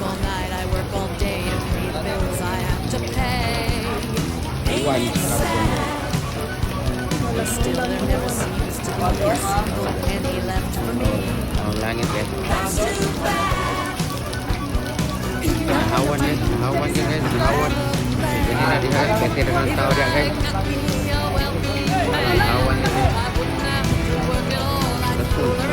all night, I work all day to pay the bills I have to pay. Uwan. But still there never seems to be a single penny left for me. Oh, langit eh. That's too bad. Nahawan eh. Nahawan din guys. Nahawan. Ganyan na din guys. Kasi rin ang tao dyan guys. Nahawan din eh. That's cool.